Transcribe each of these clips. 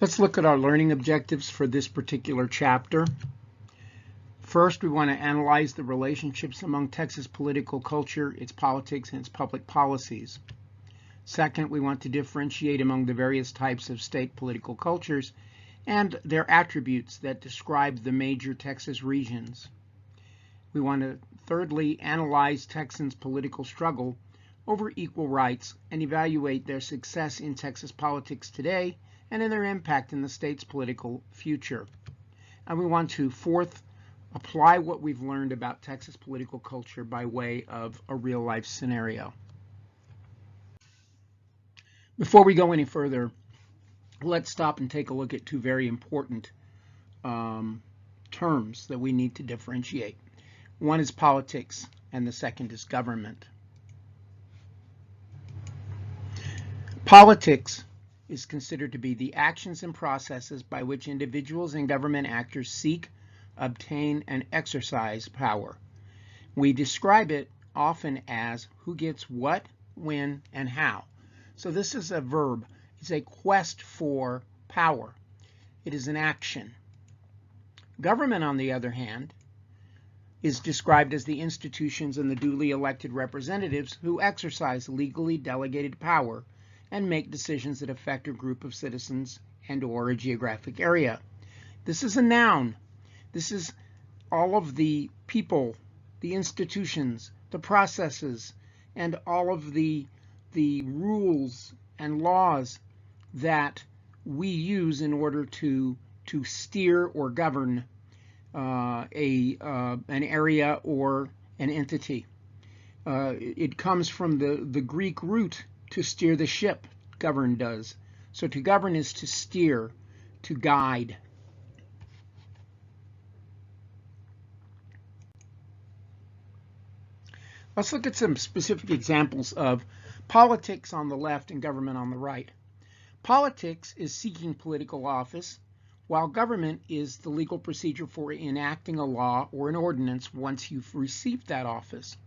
Let's look at our learning objectives for this particular chapter. First, we want to analyze the relationships among Texas political culture, its politics, and its public policies. Second, we want to differentiate among the various types of state political cultures and their attributes that describe the major Texas regions. We want to, thirdly, analyze Texans' political struggle over equal rights and evaluate their success in Texas politics today and in their impact in the state's political future. And we want to, fourth, apply what we've learned about Texas political culture by way of a real-life scenario. Before we go any further, let's stop and take a look at two very important terms that we need to differentiate. One is politics, and the second is government. Politics is considered to be the actions and processes by which individuals and government actors seek, obtain, and exercise power. We describe it often as who gets what, when, and how. So this is a verb. It's a quest for power. It is an action. Government, on the other hand, is described as the institutions and the duly elected representatives who exercise legally delegated power and make decisions that affect a group of citizens and/or a geographic area. This is a noun. This is all of the people, the institutions, the processes, and all of the rules and laws that we use in order to steer or govern an area or an entity. It comes from the Greek root to steer the ship, govern does. So to govern is to steer, to guide. Let's look at some specific examples of politics on the left and government on the right. Politics is seeking political office, while government is the legal procedure for enacting a law or an ordinance once you've received that office.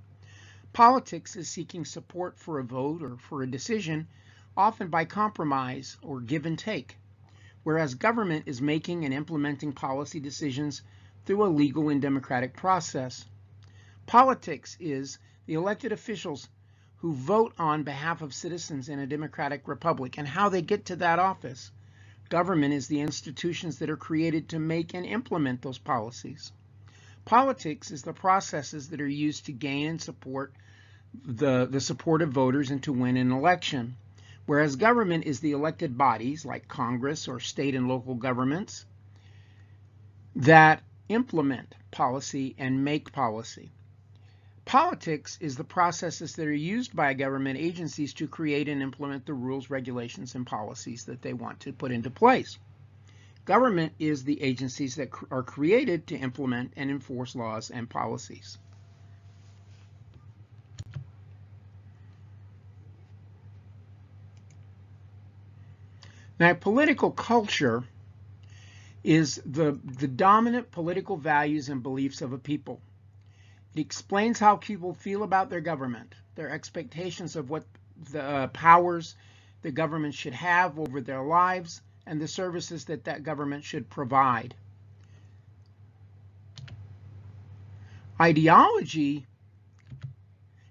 Politics is seeking support for a vote or for a decision, often by compromise or give and take, whereas government is making and implementing policy decisions through a legal and democratic process. Politics is the elected officials who vote on behalf of citizens in a democratic republic and how they get to that office. Government is the institutions that are created to make and implement those policies. Politics is the processes that are used to gain and support the support of voters and to win an election, whereas government is the elected bodies like Congress or state and local governments that implement policy and make policy. Politics is the processes that are used by government agencies to create and implement the rules, regulations, and policies that they want to put into place. Government is the agencies that are created to implement and enforce laws and policies. Now, political culture is the dominant political values and beliefs of a people. It explains how people feel about their government, their expectations of what the powers the government should have over their lives, and the services that that government should provide. Ideology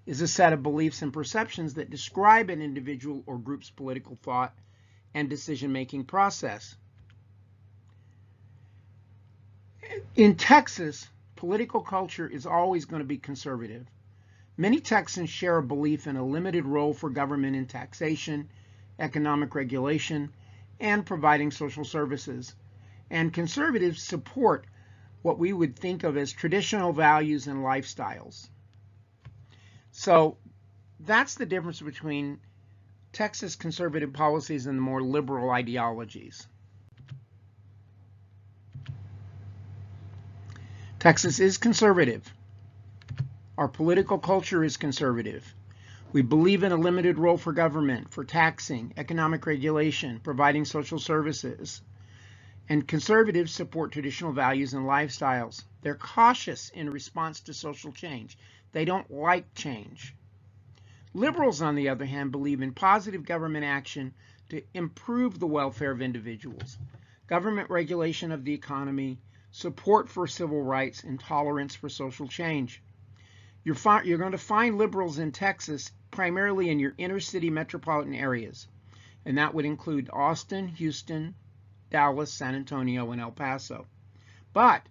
is a set of beliefs and perceptions that describe an individual or group's political thought and decision-making process. In Texas, political culture is always going to be conservative. Many Texans share a belief in a limited role for government in taxation, economic regulation, and providing social services. And conservatives support what we would think of as traditional values and lifestyles. So that's the difference between Texas conservative policies and the more liberal ideologies. Texas is conservative. Our political culture is conservative. We believe in a limited role for government, for taxing, economic regulation, providing social services. And conservatives support traditional values and lifestyles. They're cautious in response to social change. They don't like change. Liberals, on the other hand, believe in positive government action to improve the welfare of individuals, government regulation of the economy, support for civil rights, and tolerance for social change. You're going to find liberals in Texas primarily in your inner city metropolitan areas, and that would include Austin, Houston, Dallas, San Antonio, and El Paso. But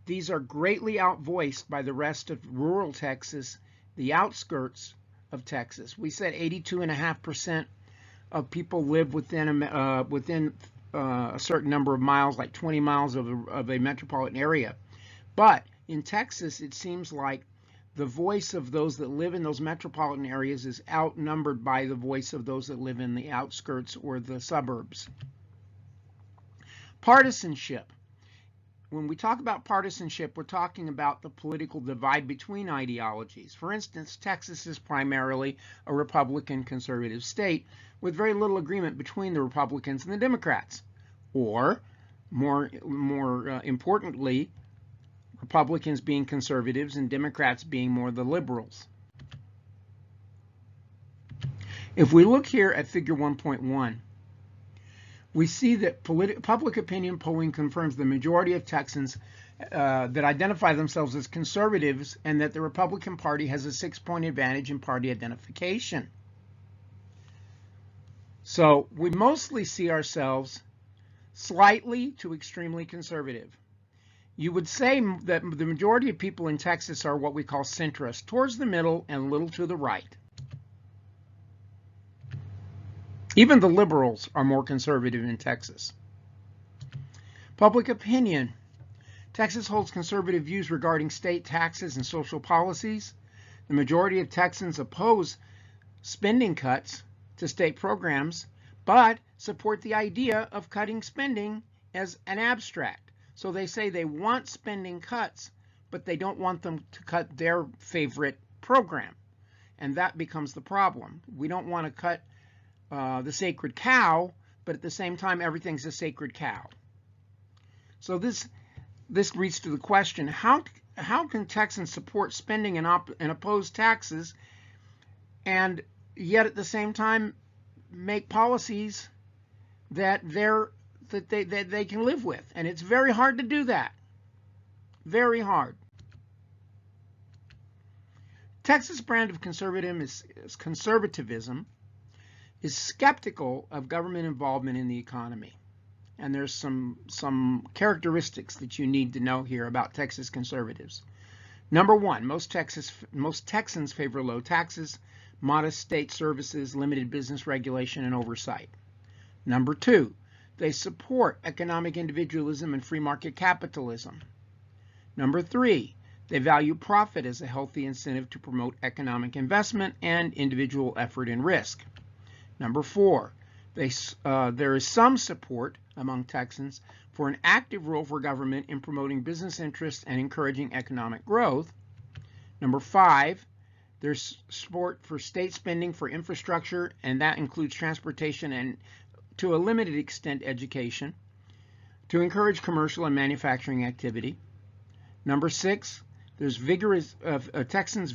these are greatly outvoiced by the rest of rural Texas, the outskirts of Texas. We said 82.5% of people live within a certain number of miles, like 20 miles of a metropolitan area. But in Texas, it seems like the voice of those that live in those metropolitan areas is outnumbered by the voice of those that live in the outskirts or the suburbs. Partisanship. When we talk about partisanship, we're talking about the political divide between ideologies. For instance, Texas is primarily a Republican conservative state with very little agreement between the Republicans and the Democrats. Or, more importantly, Republicans being conservatives and Democrats being more the liberals. If we look here at figure 1.1, we see that public opinion polling confirms the majority of Texans that identify themselves as conservatives, and that the Republican Party has a 6-point advantage in party identification. So we mostly see ourselves slightly to extremely conservative. You would say that the majority of people in Texas are what we call centrist, towards the middle and a little to the right. Even the liberals are more conservative in Texas. Public opinion. Texas holds conservative views regarding state taxes and social policies. The majority of Texans oppose spending cuts to state programs, but support the idea of cutting spending as an abstract. So they say they want spending cuts, but they don't want them to cut their favorite program. And that becomes the problem. We don't want to cut the sacred cow, but at the same time, everything's a sacred cow. So this leads to the question, how can Texans support spending and oppose taxes, and yet at the same time make policies that they can live with? And it's very hard to do that. Very hard. Texas brand of conservatism is skeptical of government involvement in the economy. And there's some characteristics that you need to know here about Texas conservatives. Number one, most Texans favor low taxes, modest state services, limited business regulation, and oversight. Number two, they support economic individualism and free market capitalism. Number three, they value profit as a healthy incentive to promote economic investment and individual effort and risk. Number four, there is some support among Texans for an active role for government in promoting business interests and encouraging economic growth. Number five, there's support for state spending for infrastructure, and that includes transportation and, to a limited extent, education, to encourage commercial and manufacturing activity. Number six, Texans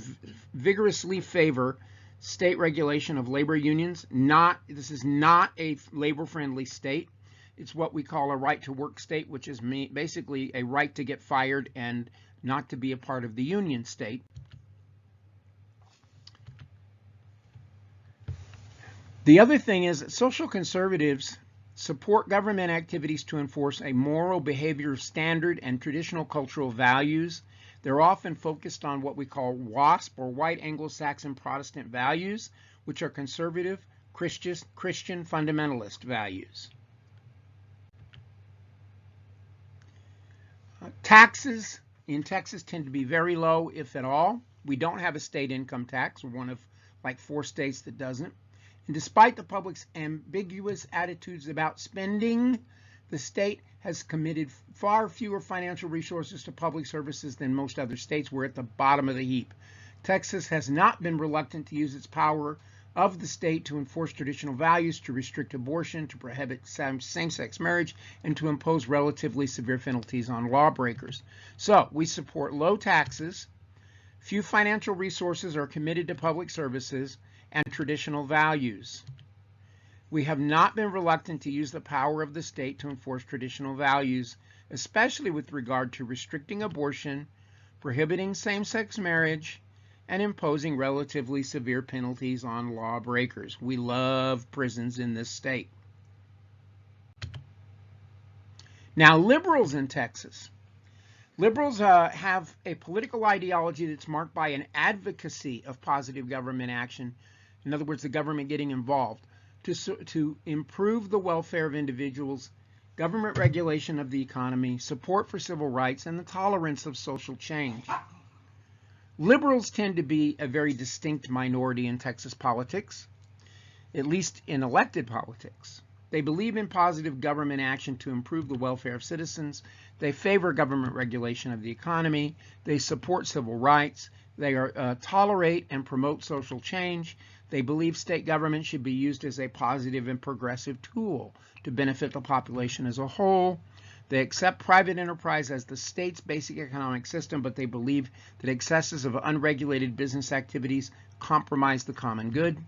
vigorously favor state regulation of labor unions. This is not a labor-friendly state. It's what we call a right-to-work state, which is basically a right to get fired and not to be a part of the union state. The other thing is that social conservatives support government activities to enforce a moral behavior standard and traditional cultural values. They're often focused on what we call WASP, or White Anglo-Saxon Protestant values, which are conservative Christian fundamentalist values. Taxes in Texas tend to be very low, if at all. We don't have a state income tax. We're one of like 4 states that doesn't. And despite the public's ambiguous attitudes about spending, the state has committed far fewer financial resources to public services than most other states. We're at the bottom of the heap. Texas has not been reluctant to use its power of the state to enforce traditional values, to restrict abortion, to prohibit same-sex marriage, and to impose relatively severe penalties on lawbreakers. So we support low taxes, few financial resources are committed to public services, and traditional values. We have not been reluctant to use the power of the state to enforce traditional values, especially with regard to restricting abortion, prohibiting same-sex marriage, and imposing relatively severe penalties on lawbreakers. We love prisons in this state. Now, liberals in Texas. Liberals have a political ideology that's marked by an advocacy of positive government action. In other words, the government getting involved to improve the welfare of individuals, government regulation of the economy, support for civil rights, and the tolerance of social change. Liberals tend to be a very distinct minority in Texas politics, at least in elected politics. They believe in positive government action to improve the welfare of citizens. They favor government regulation of the economy. They support civil rights. They tolerate and promote social change. They believe state government should be used as a positive and progressive tool to benefit the population as a whole. They accept private enterprise as the state's basic economic system, but they believe that excesses of unregulated business activities compromise the common good.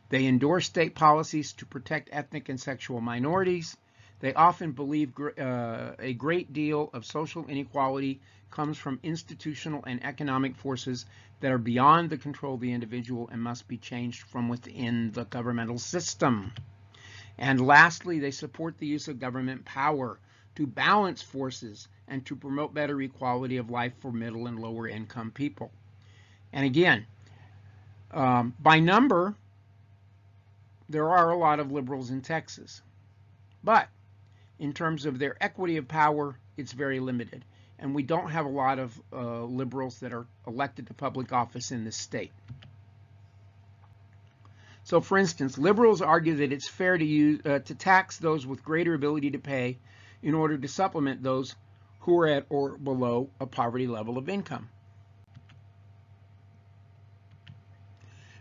They endorse state policies to protect ethnic and sexual minorities. They often believe a great deal of social inequality comes from institutional and economic forces that are beyond the control of the individual and must be changed from within the governmental system. And lastly, they support the use of government power to balance forces and to promote better equality of life for middle and lower income people. And again, by number, there are a lot of liberals in Texas, but in terms of their equity of power, it's very limited. And we don't have a lot of liberals that are elected to public office in this state. So, for instance, liberals argue that it's fair to tax those with greater ability to pay in order to supplement those who are at or below a poverty level of income.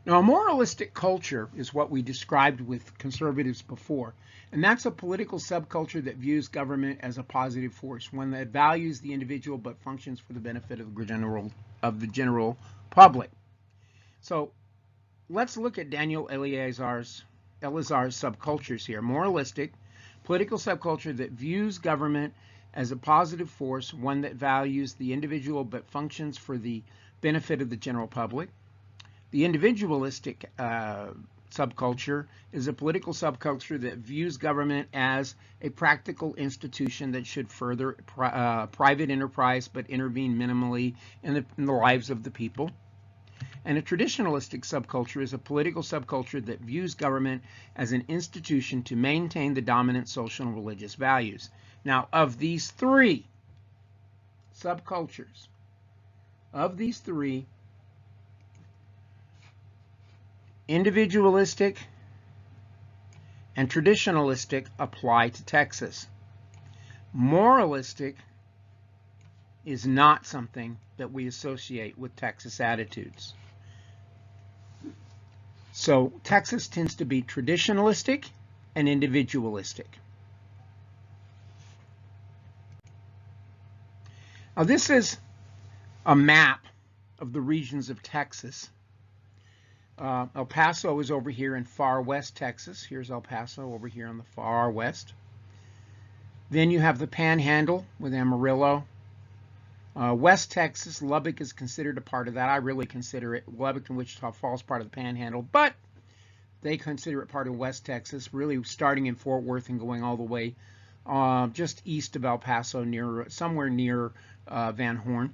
Now, a moralistic culture is what we described with conservatives before, and that's a political subculture that views government as a positive force, one that values the individual but functions for the benefit of the general public. So let's look at Daniel Eleazar's subcultures here. Moralistic, political subculture that views government as a positive force, one that values the individual but functions for the benefit of the general public. The individualistic subculture is a political subculture that views government as a practical institution that should further private enterprise but intervene minimally in the lives of the people. And a traditionalistic subculture is a political subculture that views government as an institution to maintain the dominant social and religious values. Now, of these three subcultures, individualistic and traditionalistic apply to Texas. Moralistic is not something that we associate with Texas attitudes. So Texas tends to be traditionalistic and individualistic. Now this is a map of the regions of Texas. El Paso is over here in far west Texas. Here's El Paso over here on the far west. Then you have the Panhandle with Amarillo. West Texas, Lubbock is considered a part of that. I really consider it. Lubbock and Wichita Falls part of the Panhandle, but they consider it part of West Texas, really starting in Fort Worth and going all the way just east of El Paso, somewhere near Van Horn.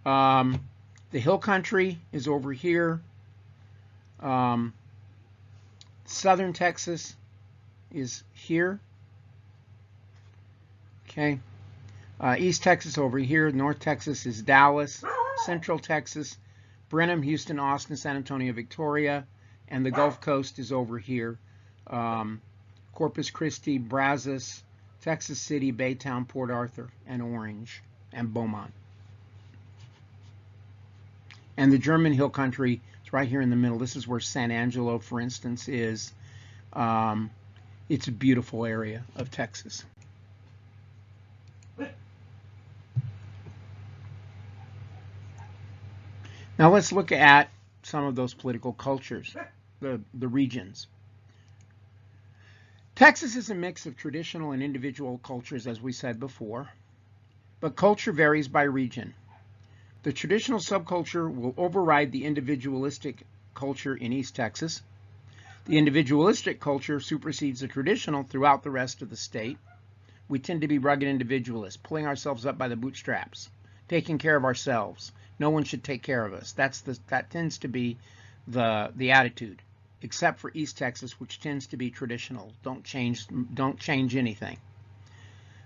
The Hill Country is over here. Southern Texas is here. Okay. East Texas over here. North Texas is Dallas. Central Texas, Brenham, Houston, Austin, San Antonio, Victoria. And the Gulf Coast is over here. Corpus Christi, Brazos, Texas City, Baytown, Port Arthur, and Orange, and Beaumont. And the German Hill Country is right here in the middle. This is where San Angelo, for instance, is. It's a beautiful area of Texas. Now let's look at some of those political cultures, the regions. Texas is a mix of traditional and individual cultures, as we said before, but culture varies by region. The traditional subculture will override the individualistic culture in East Texas. The individualistic culture supersedes the traditional throughout the rest of the state. We tend to be rugged individualists, pulling ourselves up by the bootstraps, taking care of ourselves. No one should take care of us. That tends to be the attitude, except for East Texas, which tends to be traditional. Don't change anything.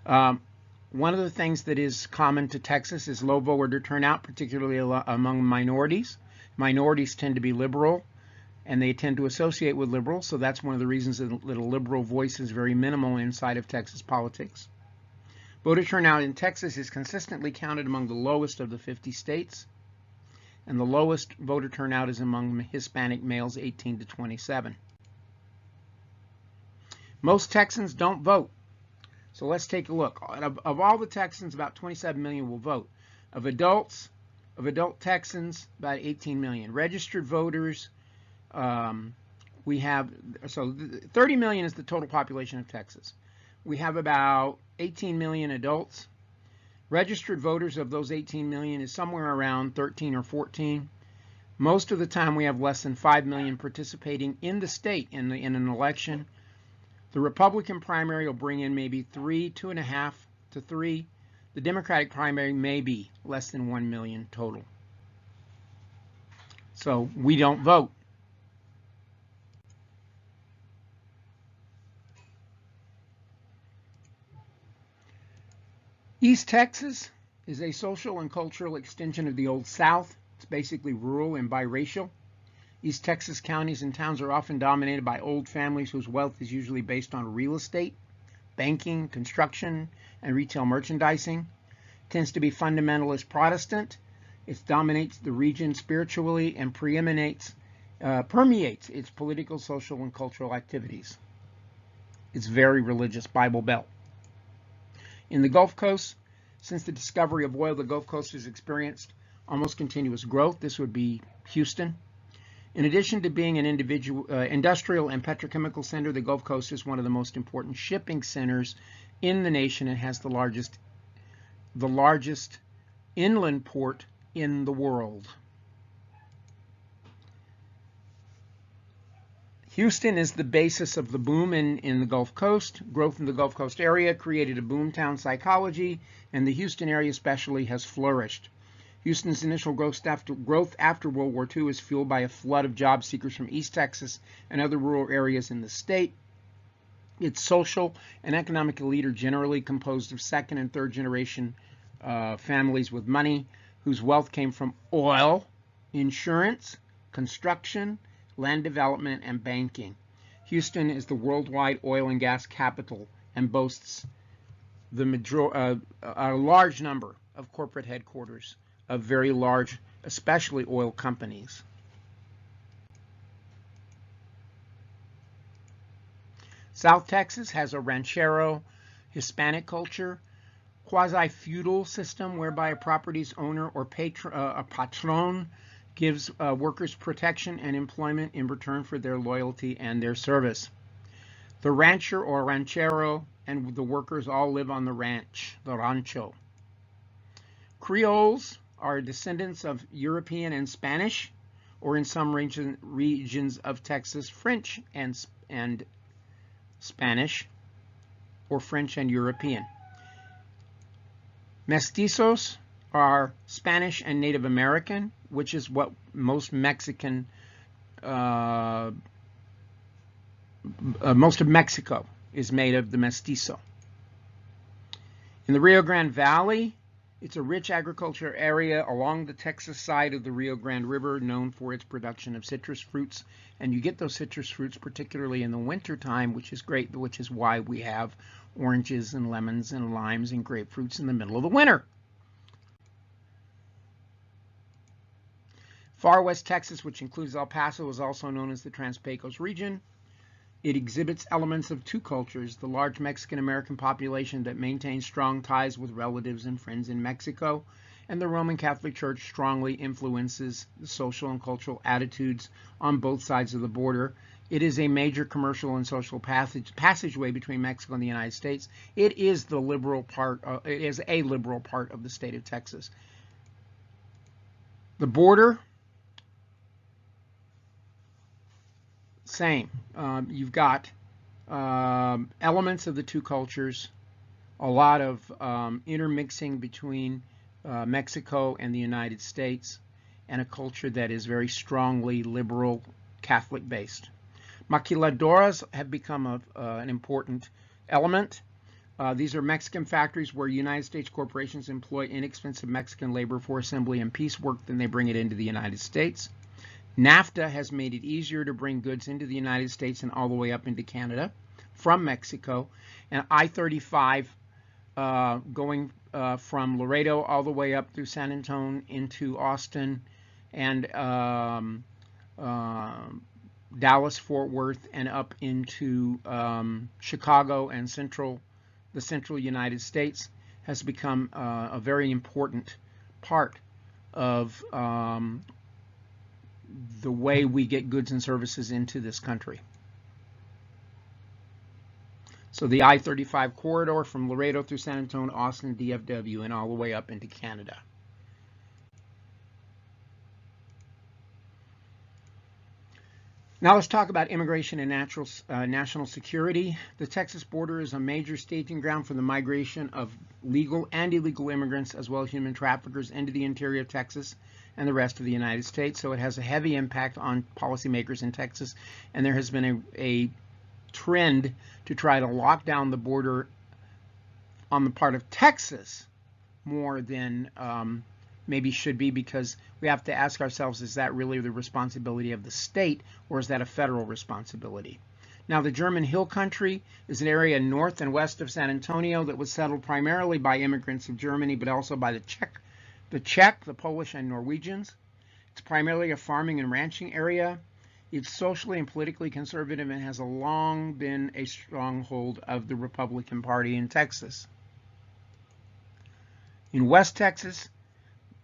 One of the things that is common to Texas is low voter turnout, particularly among minorities. Minorities tend to be liberal, and they tend to associate with liberals, so that's one of the reasons that a liberal voice is very minimal inside of Texas politics. Voter turnout in Texas is consistently counted among the lowest of the 50 states, and the lowest voter turnout is among Hispanic males 18 to 27. Most Texans don't vote. So let's take a look. Of all the Texans, about 27 million will vote. Of adult Texans, about 18 million. Registered voters, we have, so 30 million is the total population of Texas. We have about 18 million adults. Registered voters of those 18 million is somewhere around 13 or 14. Most of the time we have less than 5 million participating in the state in an election. The Republican primary will bring in maybe 2.5 to 3. The Democratic primary may be less than 1 million total. So we don't vote. East Texas is a social and cultural extension of the Old South. It's basically rural and biracial. East Texas counties and towns are often dominated by old families whose wealth is usually based on real estate, banking, construction, and retail merchandising. It tends to be fundamentalist Protestant. It dominates the region spiritually and permeates its political, social, and cultural activities. It's very religious, Bible Belt. In the Gulf Coast, since the discovery of oil, the Gulf Coast has experienced almost continuous growth. This would be Houston. In addition to being an industrial and petrochemical center, the Gulf Coast is one of the most important shipping centers in the nation and has the largest inland port in the world. Houston is the basis of the boom in the Gulf Coast. Growth in the Gulf Coast area created a boomtown psychology, and the Houston area especially has flourished. Houston's initial growth after World War II is fueled by a flood of job seekers from East Texas and other rural areas in the state. Its social and economic elite are generally composed of second and third generation families with money, whose wealth came from oil, insurance, construction, land development, and banking. Houston is the worldwide oil and gas capital and boasts a large number of corporate headquarters of very large, especially oil companies. South Texas has a ranchero Hispanic culture, quasi-feudal system whereby a property's owner or patron gives workers protection and employment in return for their loyalty and their service. The rancher or ranchero and the workers all live on the ranch, the rancho. Creoles are descendants of European and Spanish, or in some regions of Texas, French and Spanish, or French and European. Mestizos are Spanish and Native American, which is what most most of Mexico is made of, the mestizo. In the Rio Grande Valley, it's a rich agriculture area along the Texas side of the Rio Grande River, known for its production of citrus fruits. And you get those citrus fruits particularly in the winter time, which is great, which is why we have oranges and lemons and limes and grapefruits in the middle of the winter. Far West Texas, which includes El Paso, is also known as the Trans-Pecos region. It exhibits elements of two cultures, the large Mexican-American population that maintains strong ties with relatives and friends in Mexico, and the Roman Catholic Church strongly influences the social and cultural attitudes on both sides of the border. It is a major commercial and social passageway between Mexico and the United States. It is the liberal part. It is a liberal part of the state of Texas. The border, same. You've got elements of the two cultures, a lot of intermixing between Mexico and the United States, and a culture that is very strongly liberal, Catholic-based. Maquiladoras have become an important element. These are Mexican factories where United States corporations employ inexpensive Mexican labor for assembly and piecework, then they bring it into the United States. NAFTA has made it easier to bring goods into the United States and all the way up into Canada from Mexico. And I-35 going from Laredo all the way up through San Antonio into Austin and Dallas, Fort Worth, and up into Chicago and the central United States has become a very important part of the way we get goods and services into this country. So the I-35 corridor from Laredo through San Antonio, Austin, DFW, and all the way up into Canada. Now let's talk about immigration and national security. The Texas border is a major staging ground for the migration of legal and illegal immigrants, as well as human traffickers, into the interior of Texas and the rest of the United States. So it has a heavy impact on policymakers in Texas, and there has been a trend to try to lock down the border on the part of Texas more than maybe should be, because we have to ask ourselves, is that really the responsibility of the state, or is that a federal responsibility? Now, the German Hill Country is an area north and west of San Antonio that was settled primarily by immigrants of Germany, but also by the Czech, the Polish, and Norwegians. It's primarily a farming and ranching area. It's socially and politically conservative and has long been a stronghold of the Republican Party in Texas. In West Texas,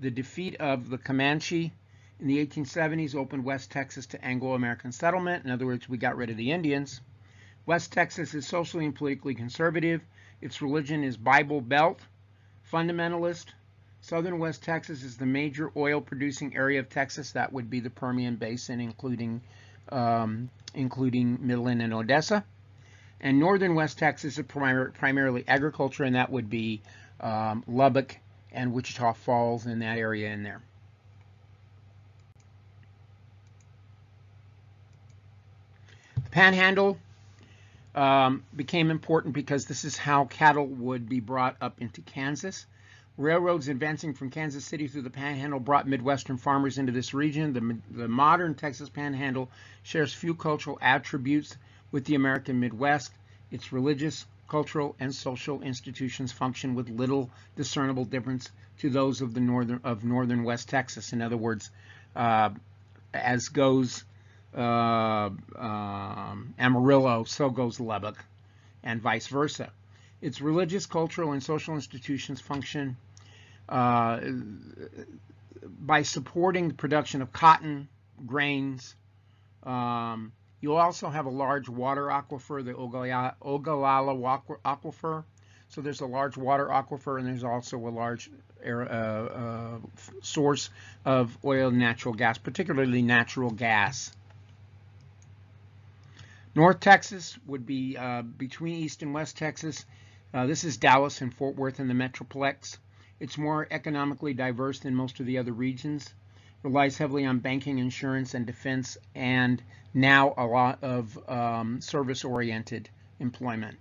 the defeat of the Comanche in the 1870s opened West Texas to Anglo-American settlement. In other words, we got rid of the Indians. West Texas is socially and politically conservative. Its religion is Bible Belt, fundamentalist. Southern West Texas is the major oil-producing area of Texas. That would be the Permian Basin, including Midland and Odessa. And northern West Texas is primarily agriculture, and that would be Lubbock and Wichita Falls, in that area in there. The Panhandle became important because this is how cattle would be brought up into Kansas. Railroads advancing from Kansas City through the Panhandle brought Midwestern farmers into this region. The modern Texas Panhandle shares few cultural attributes with the American Midwest. Its religious, cultural, and social institutions function with little discernible difference to those of northern West Texas. In other words, as goes Amarillo, so goes Lubbock, and vice versa. Its religious, cultural, and social institutions function by supporting the production of cotton, grains. You'll also have a large water aquifer, the Ogallala Aquifer. So there's a large water aquifer, and there's also a large source of oil and natural gas, particularly natural gas. North Texas would be between East and West Texas. This is Dallas and Fort Worth in the Metroplex. It's more economically diverse than most of the other regions. It relies heavily on banking, insurance, and defense, and now a lot of service-oriented employment.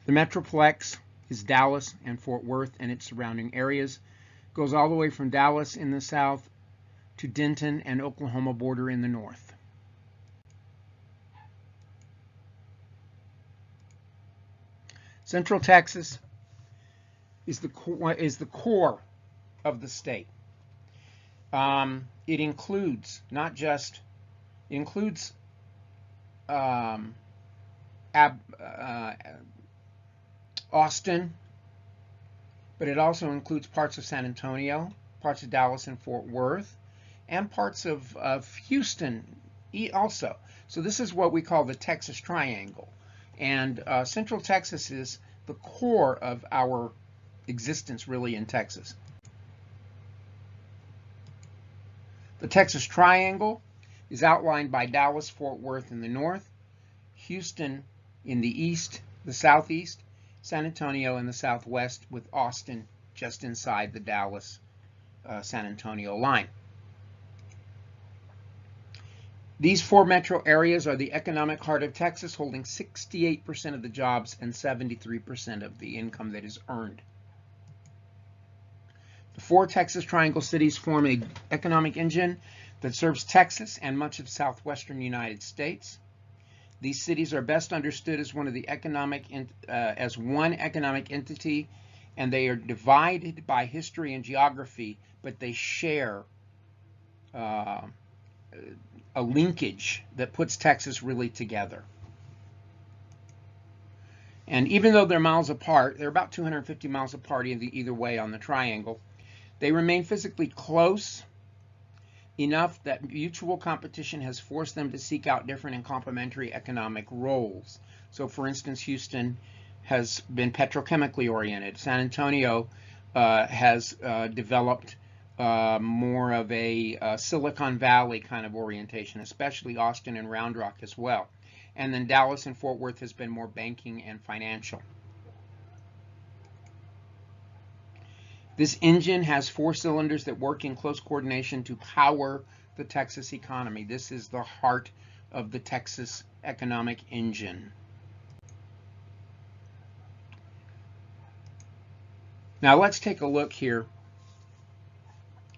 The Metroplex is Dallas and Fort Worth and its surrounding areas. It goes all the way from Dallas in the south to Denton and Oklahoma border in the north. Central Texas is the core of the state. It includes Austin, but it also includes parts of San Antonio, parts of Dallas and Fort Worth, and parts of Houston also. So this is what we call the Texas Triangle. And Central Texas is the core of our existence really in Texas. The Texas Triangle is outlined by Dallas-Fort Worth in the north, Houston in the east, the southeast, San Antonio in the southwest, with Austin just inside the Dallas-San Antonio line. These 4 metro areas are the economic heart of Texas, holding 68% of the jobs and 73% of the income that is earned. The 4 Texas Triangle cities form an economic engine that serves Texas and much of southwestern United States. These cities are best understood as one economic entity, and they are divided by history and geography, but they share a linkage that puts Texas really together. And even though they're miles apart, they're about 250 miles apart either way on the triangle, they remain physically close enough that mutual competition has forced them to seek out different and complementary economic roles. So for instance, Houston has been petrochemically oriented. San Antonio has developed more of a Silicon Valley kind of orientation, especially Austin and Round Rock as well. And then Dallas and Fort Worth has been more banking and financial. This engine has 4 cylinders that work in close coordination to power the Texas economy. This is the heart of the Texas economic engine. Now let's take a look here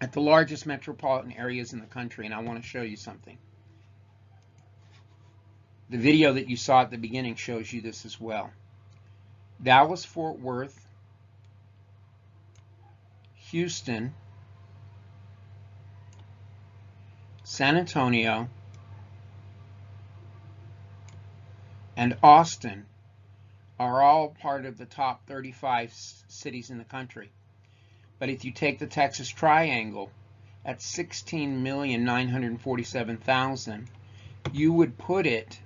at the largest metropolitan areas in the country, and I want to show you something. The video that you saw at the beginning shows you this as well. Dallas-Fort Worth, Houston, San Antonio, and Austin are all part of the top 35 cities in the country. But if you take the Texas Triangle at 16,947,000, you would put it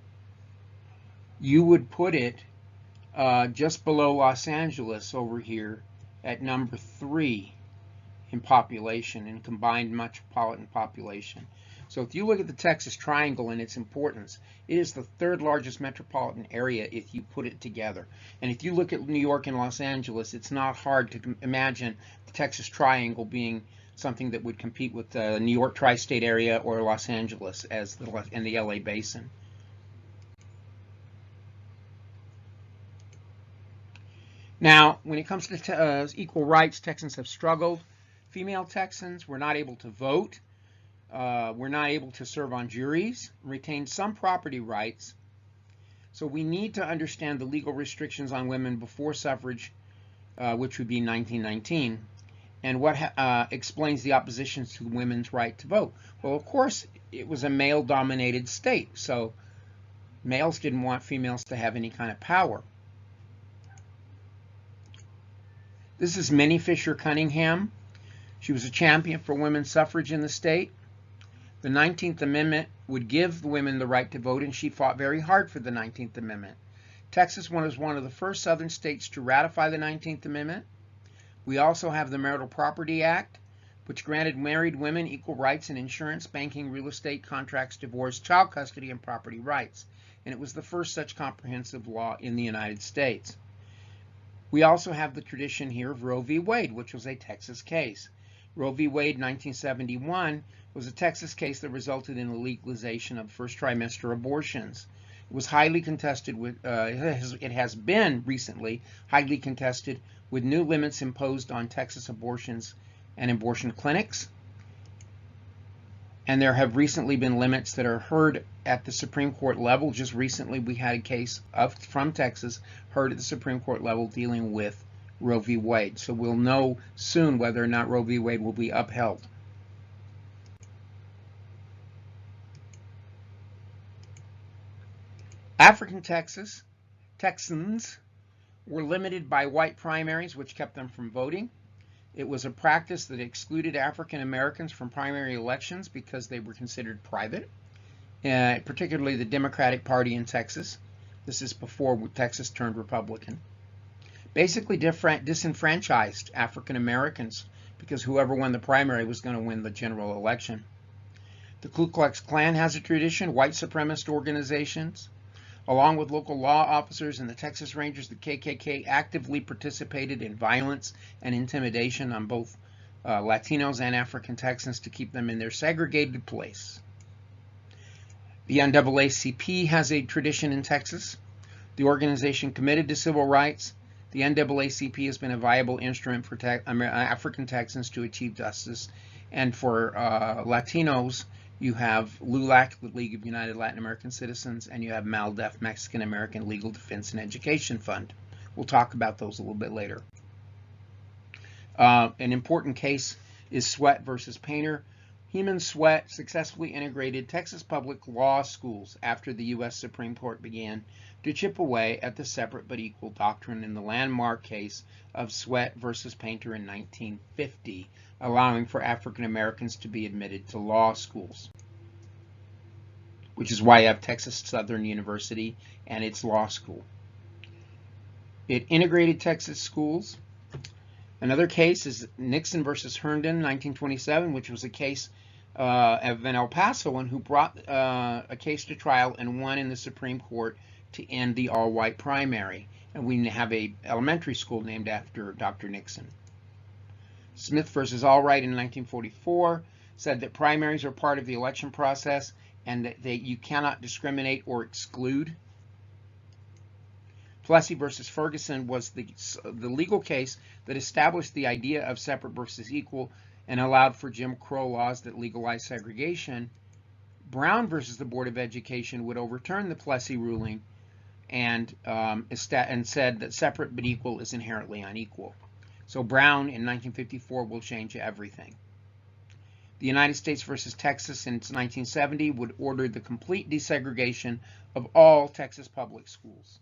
just below Los Angeles over here at number 3 in population, in combined metropolitan population. So if you look at the Texas Triangle and its importance, it is the 3rd largest metropolitan area if you put it together. And if you look at New York and Los Angeles, it's not hard to imagine the Texas Triangle being something that would compete with the New York tri-state area or Los Angeles as in the LA basin. Now, when it comes to equal rights, Texans have struggled. Female Texans were not able to vote, were not able to serve on juries, retained some property rights. So we need to understand the legal restrictions on women before suffrage, which would be 1919, and what explains the opposition to women's right to vote. Well, of course, it was a male-dominated state, so males didn't want females to have any kind of power. This is Minnie Fisher Cunningham. She was a champion for women's suffrage in the state. The 19th Amendment would give women the right to vote, and she fought very hard for the 19th Amendment. Texas was one of the first southern states to ratify the 19th Amendment. We also have the Marital Property Act, which granted married women equal rights in insurance, banking, real estate, contracts, divorce, child custody, and property rights. And it was the first such comprehensive law in the United States. We also have the tradition here of Roe v. Wade, which was a Texas case. Roe v. Wade, 1971, was a Texas case that resulted in the legalization of first trimester abortions. It was highly contested it has been recently highly contested with new limits imposed on Texas abortions and abortion clinics. And there have recently been limits that are heard at the Supreme Court level. Just recently we had a case from Texas heard at the Supreme Court level dealing with Roe v. Wade. So we'll know soon whether or not Roe v. Wade will be upheld. African Texans were limited by white primaries, which kept them from voting. It was a practice that excluded African Americans from primary elections because they were considered private. particularly the Democratic Party in Texas. This is before Texas turned Republican. Basically disenfranchised African Americans because whoever won the primary was going to win the general election. The Ku Klux Klan has a tradition, white supremacist organizations. Along with local law officers and the Texas Rangers, the KKK actively participated in violence and intimidation on both Latinos and African Texans to keep them in their segregated place. The NAACP has a tradition in Texas. The organization committed to civil rights. The NAACP has been a viable instrument for African Texans to achieve justice. And for Latinos, you have LULAC, the League of United Latin American Citizens, and you have MALDEF, Mexican American Legal Defense and Education Fund. We'll talk about those a little bit later. An important case is Sweat versus Painter. Heman Sweat successfully integrated Texas public law schools after the U.S. Supreme Court began to chip away at the separate but equal doctrine in the landmark case of Sweat versus Painter in 1950, allowing for African Americans to be admitted to law schools, which is why you have Texas Southern University and its law school. It integrated Texas schools. Another case is Nixon versus Herndon, 1927, which was a case of an El Pasoan who brought a case to trial and won in the Supreme Court to end the all-white primary. And we have a elementary school named after Dr. Nixon. Smith versus Allwright in 1944 said that primaries are part of the election process and that you cannot discriminate or exclude. Plessy versus Ferguson was the legal case that established the idea of separate versus equal and allowed for Jim Crow laws that legalized segregation. Brown versus the Board of Education would overturn the Plessy ruling and said that separate but equal is inherently unequal. So Brown in 1954 will change everything. The United States versus Texas in 1970 would order the complete desegregation of all Texas public schools.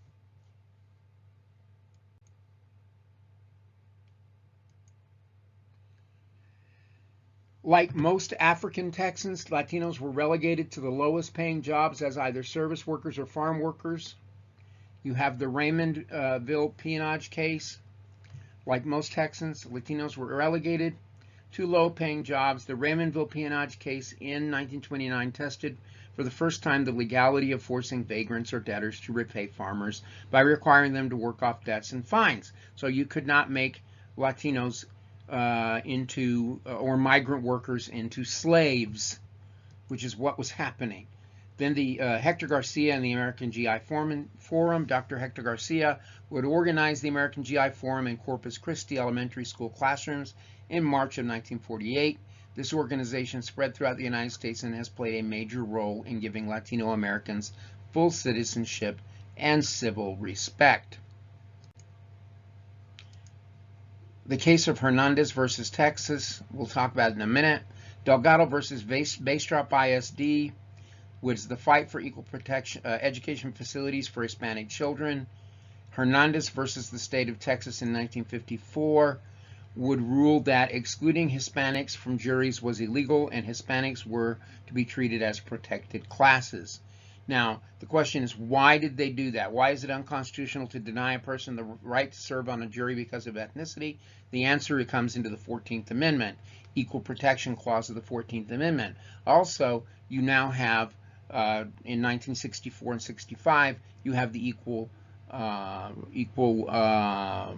Like most African Texans, Latinos were relegated to the lowest paying jobs as either service workers or farm workers. You have the Raymondville peonage case. Like most Texans, Latinos were relegated to low-paying jobs. The Raymondville peonage case in 1929 tested for the first time the legality of forcing vagrants or debtors to repay farmers by requiring them to work off debts and fines. So you could not make Latinos or migrant workers into slaves, which is what was happening. Then the Hector Garcia and the American GI Forum, Dr. Hector Garcia would organize the American GI Forum in Corpus Christi elementary school classrooms in March of 1948. This organization spread throughout the United States and has played a major role in giving Latino Americans full citizenship and civil respect. The case of Hernandez versus Texas, we'll talk about it in a minute. Delgado versus Bastrop ISD was the fight for equal protection, education facilities for Hispanic children. Hernandez versus the state of Texas in 1954 would rule that excluding Hispanics from juries was illegal and Hispanics were to be treated as protected classes. Now, the question is, why did they do that? Why is it unconstitutional to deny a person the right to serve on a jury because of ethnicity? The answer comes into the 14th Amendment, Equal Protection Clause of the 14th Amendment. Also, you now have, in 1964 and 65, you have the Equal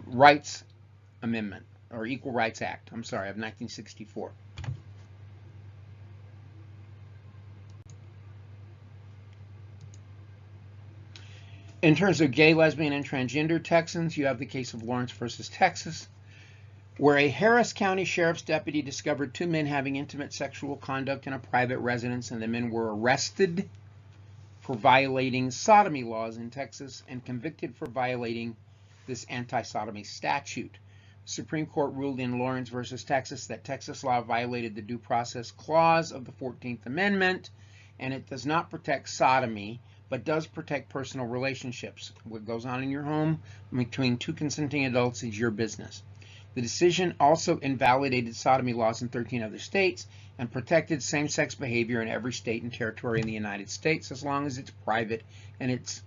Rights Amendment, or Equal Rights Act, of 1964. In terms of gay, lesbian, and transgender Texans, you have the case of Lawrence versus Texas, where a Harris County Sheriff's deputy discovered two men having intimate sexual conduct in a private residence, and the men were arrested for violating sodomy laws in Texas and convicted for violating this anti-sodomy statute. The Supreme Court ruled in Lawrence versus Texas that Texas law violated the Due Process Clause of the 14th Amendment, and it does not protect sodomy, but does protect personal relationships. What goes on in your home between two consenting adults is your business. The decision also invalidated sodomy laws in 13 other states and protected same-sex behavior in every state and territory in the United States as long as it's private and it's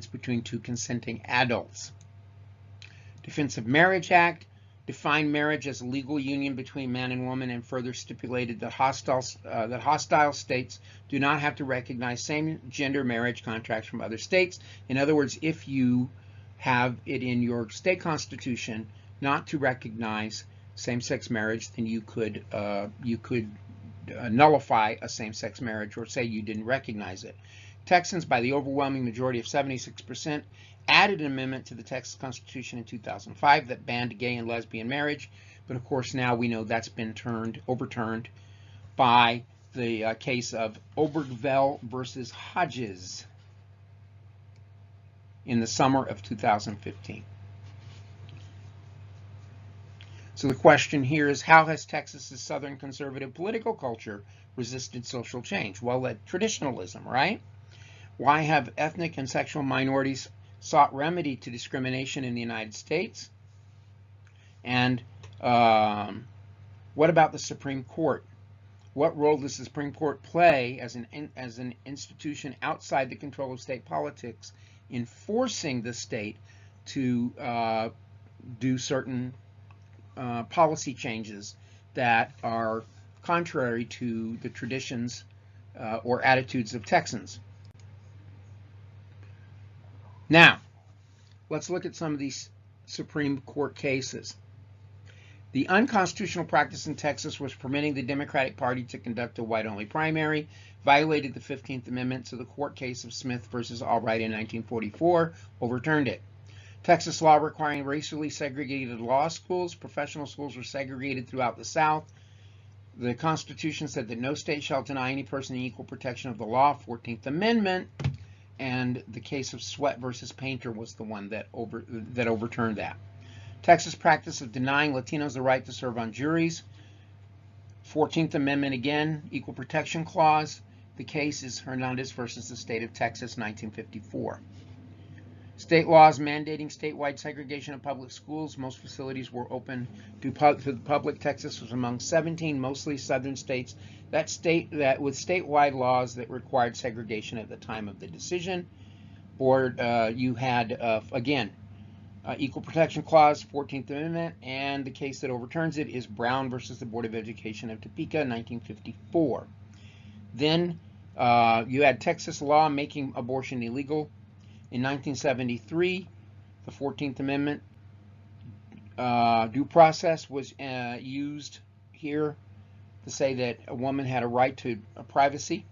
between two consenting adults. Defense of Marriage Act defined marriage as a legal union between man and woman and further stipulated that hostile states do not have to recognize same-gender marriage contracts from other states. In other words, if you have it in your state constitution not to recognize same-sex marriage, then you could nullify a same-sex marriage or say you didn't recognize it. Texans, by the overwhelming majority of 76%, added an amendment to the Texas Constitution in 2005 that banned gay and lesbian marriage, but of course now we know that's been overturned by the case of Obergefell versus Hodges in the summer of 2015. So the question here is, how has Texas's Southern conservative political culture resisted social change? Well, traditionalism, right? Why have ethnic and sexual minorities sought remedy to discrimination in the United States? And what about the Supreme Court? What role does the Supreme Court play as an institution outside the control of state politics in forcing the state to do certain policy changes that are contrary to the traditions or attitudes of Texans? Now, let's look at some of these Supreme Court cases. The unconstitutional practice in Texas was permitting the Democratic Party to conduct a white-only primary, violated the 15th Amendment, so the court case of Smith versus Albright in 1944 overturned it. Texas law requiring racially segregated law schools, professional schools were segregated throughout the South. The Constitution said that no state shall deny any person the equal protection of the law, 14th Amendment. And the case of Sweat versus Painter was the one that overturned that. Texas practice of denying Latinos the right to serve on juries, 14th Amendment again, Equal Protection Clause. The case is Hernandez versus the state of Texas, 1954. State laws mandating statewide segregation of public schools. Most facilities were open to the public. Texas was among 17 mostly southern states that with statewide laws that required segregation at the time of the decision. Or you had, again, Equal Protection Clause, 14th Amendment, and the case that overturns it is Brown versus the Board of Education of Topeka, 1954. Then you had Texas law making abortion illegal. In 1973, the 14th Amendment due process was used here to say that a woman had a right to privacy.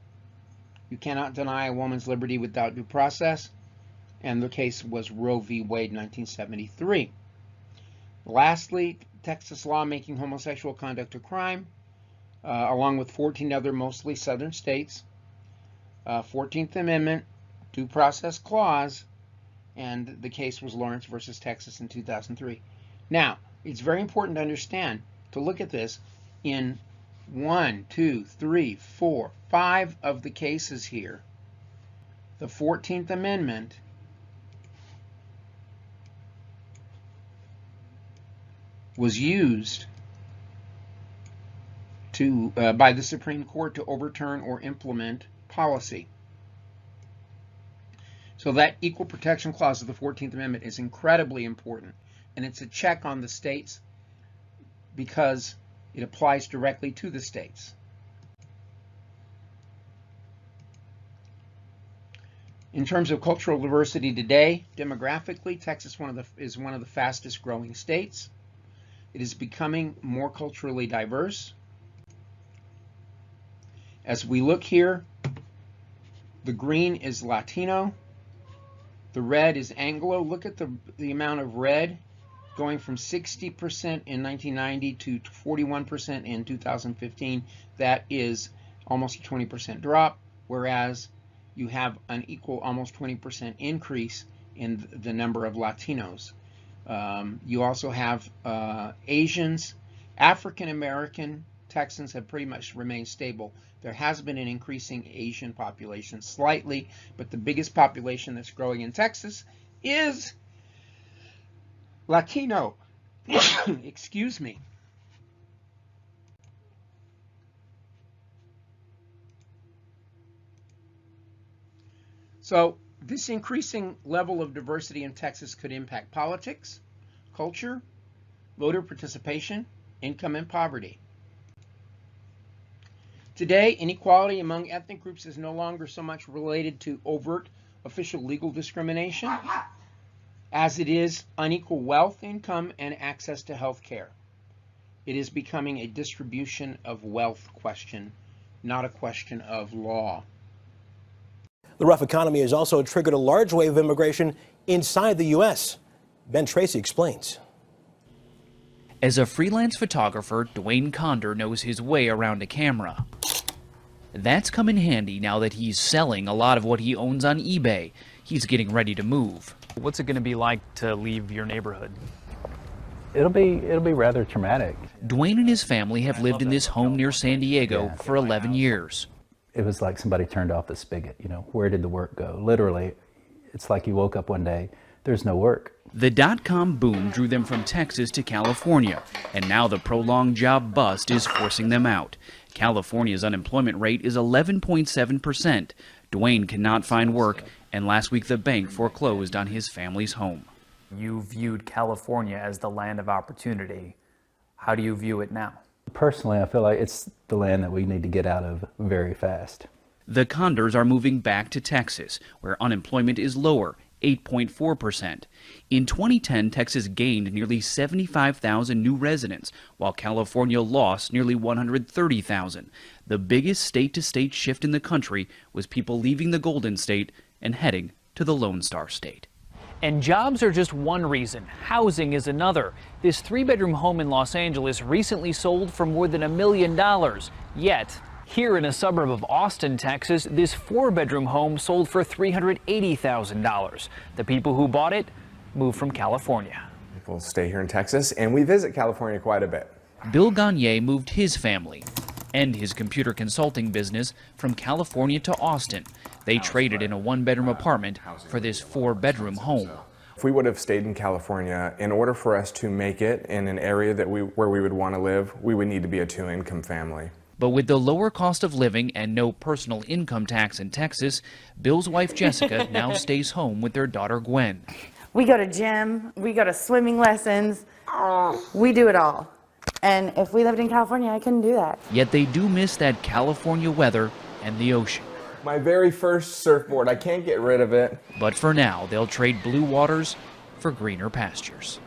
You cannot deny a woman's liberty without due process. And the case was Roe v. Wade, 1973. Lastly, Texas law making homosexual conduct a crime, along with 14 other mostly southern states. 14th Amendment, Due Process Clause, and the case was Lawrence versus Texas in 2003. Now, it's very important to understand, to look at this, in 1, 2, 3, 4, 5 of the cases here, the 14th Amendment was used by the Supreme Court to overturn or implement policy. So that Equal Protection Clause of the 14th Amendment is incredibly important, and it's a check on the states because it applies directly to the states. In terms of cultural diversity today, demographically, Texas is one of the fastest growing states. It is becoming more culturally diverse. As we look here, the green is Latino. The red is Anglo. Look at the amount of red going from 60% in 1990 to 41% in 2015. That is almost a 20% drop, whereas you have an equal almost 20% increase in the number of Latinos. You also have Asians. African American Texans have pretty much remained stable. There has been an increasing Asian population slightly, but the biggest population that's growing in Texas is Latino. Excuse me. So this increasing level of diversity in Texas could impact politics, culture, voter participation, income, and poverty. Today, inequality among ethnic groups is no longer so much related to overt official legal discrimination as it is unequal wealth, income, and access to health care. It is becoming a distribution of wealth question, not a question of law. The rough economy has also triggered a large wave of immigration inside the U.S. Ben Tracy explains. As a freelance photographer, Dwayne Conder knows his way around a camera. That's come in handy now that he's selling a lot of what he owns on eBay. He's getting ready to move. What's it going to be like to leave your neighborhood? It'll be rather traumatic. Dwayne and his family have lived in this home near San Diego for 11 years. It was like somebody turned off the spigot, you know, where did the work go? Literally, it's like you woke up one day, there's no work. The dot-com boom drew them from Texas to California, and now the prolonged job bust is forcing them out. California's unemployment rate is 11.7%. Dwayne cannot find work, and last week the bank foreclosed on his family's home. You viewed California as the land of opportunity. How do you view it now? Personally, I feel like it's the land that we need to get out of very fast. The Condors are moving back to Texas, where unemployment is lower, 8.4%. In 2010, Texas gained nearly 75,000 new residents, while California lost nearly 130,000. The biggest state-to-state shift in the country was people leaving the Golden State and heading to the Lone Star State. And jobs are just one reason. Housing is another. This 3-bedroom home in Los Angeles recently sold for more than $1 million. Yet, here in a suburb of Austin, Texas, this 4-bedroom home sold for $380,000. The people who bought it moved from California. People stay here in Texas, and we visit California quite a bit. Bill Gagne moved his family and his computer consulting business from California to Austin. They traded in a 1-bedroom apartment for this 4-bedroom home. If we would have stayed in California, in order for us to make it in an area that where we would want to live, we would need to be a 2-income family. But with the lower cost of living and no personal income tax in Texas, Bill's wife Jessica now stays home with their daughter Gwen. We go to gym, we go to swimming lessons, we do it all. And if we lived in California, I couldn't do that. Yet they do miss that California weather and the ocean. My very first surfboard, I can't get rid of it. But for now, they'll trade blue waters for greener pastures.